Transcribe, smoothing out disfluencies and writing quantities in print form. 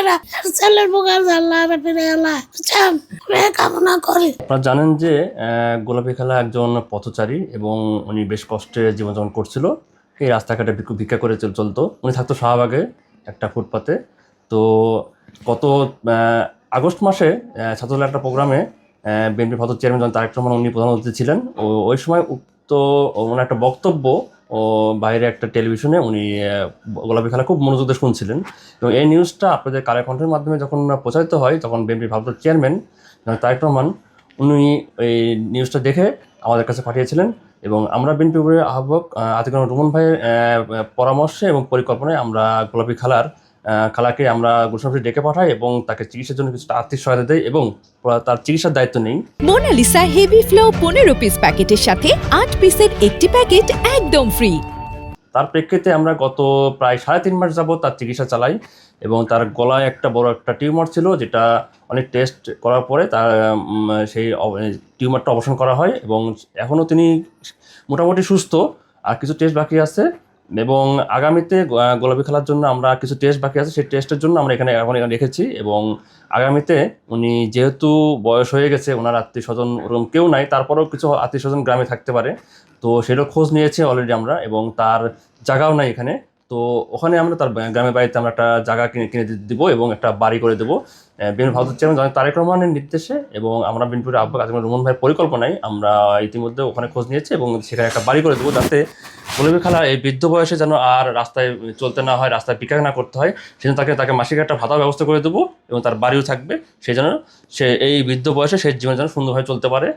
কইরা ছেলের বুকে আল্লাহ ফিরে আল্লাহ বুঝছেন কামনা করি। আপনারা জানেন যে গোলাপী খালা একজন পথচারী এবং উনি বেশ কষ্টে জীবনযাপন করছিল। এই রাস্তাঘাটে ভিক্ষা করে চলতো। উনি থাকতো শাহবাগে একটা ফুটপাতে। তো গত আগস্ট মাসে ছাত্রদলের একটা প্রোগ্রামে বিএনপি ভারতের চেয়ারম্যান তারেক রহমান উনি প্রধান অতিথি ছিলেন। ওই সময় ওনার একটা বক্তব্য বাইরে একটা টেলিভিশনে উনি গোলাপী খালা খুব মনোযোগ দিয়ে শুনছিলেন এবং এই নিউজটা আপনাদের কালের কণ্ঠের মাধ্যমে যখন প্রচারিত হয় তখন বিএনপি ভারতের চেয়ারম্যান তারেক রহমান উনি এই নিউজটা দেখে আমাদের কাছে পাঠিয়েছিলেন এবং আমরা বিএনপি আহ্বায়ক আতিকুর রহমান রুমন ভাইয়ের পরামর্শে এবং পরিকল্পনায় আমরা গোলাপী খালাকে আমরা গুলশান অফিসে ডেকে পাঠাই এবং তাকে চিকিৎসার জন্য কিছুটা আর্থিক সহায়তা দেয় এবং তার চিকিৎসার দায়িত্ব নেই। মোনালিসা হেভি ফ্লো 15 পিস প্যাকেটের সাথে 8 পিসের একটি প্যাকেট একদম ফ্রি। তার প্রেক্ষিতে আমরা গত প্রায় 3.5 মাস যাবত তার চিকিৎসা চালাই এবং তার গলায় একটা বড় একটা টিউমার ছিল, যেটা অনেক টেস্ট করার পরে তার সেই টিউমারটা অপারেশন করা হয় এবং এখনও তিনি মোটামুটি সুস্থ। আর কিছু টেস্ট বাকি আছে এবং আগামীতে গোলাপী খেলার জন্য আমরা কিছু টেস্ট বাকি আছে, সেই টেস্টের জন্য আমরা এখানে রেখেছি এবং আগামীতে উনি যেহেতু বয়স হয়ে গেছে, ওনার আত্মীয় স্বজন ওরকম কেউ নাই, তারপরেও কিছু আত্মীয় স্বজন গ্রামে থাকতে পারে। তো সেটাও খোঁজ নিয়েছে অলরেডি আমরা এবং তার জায়গাও নাই এখানে। তো ওখানে আমরা তার গ্রামের বাড়িতে আমরা একটা জায়গা কিনে দেবো এবং একটা বাড়ি করে দেবো। বিএনপি ভারতের চেয়ারম্যান তারেক রহমানের নির্দেশে এবং আমরা বিএনপির আহ্বায়ক আতিকুর রহমান ভাইয়ের পরিকল্পনায় আমরা ইতিমধ্যে ওখানে খোঁজ নিয়েছি এবং সেখানে একটা বাড়ি করে দেবো, যাতে গোলাপী খালা এই বৃদ্ধ বয়সে যেন আর রাস্তায় চলতে না হয়, রাস্তায় ভিক্ষা না করতে হয়, সেজন্য তাকে মাসিক একটা ভাতার ব্যবস্থা করে দেবো এবং তার বাড়িও থাকবে, সেই জন্য সে এই বৃদ্ধ বয়সে সেই জীবন যেন সুন্দরভাবে চলতে পারে।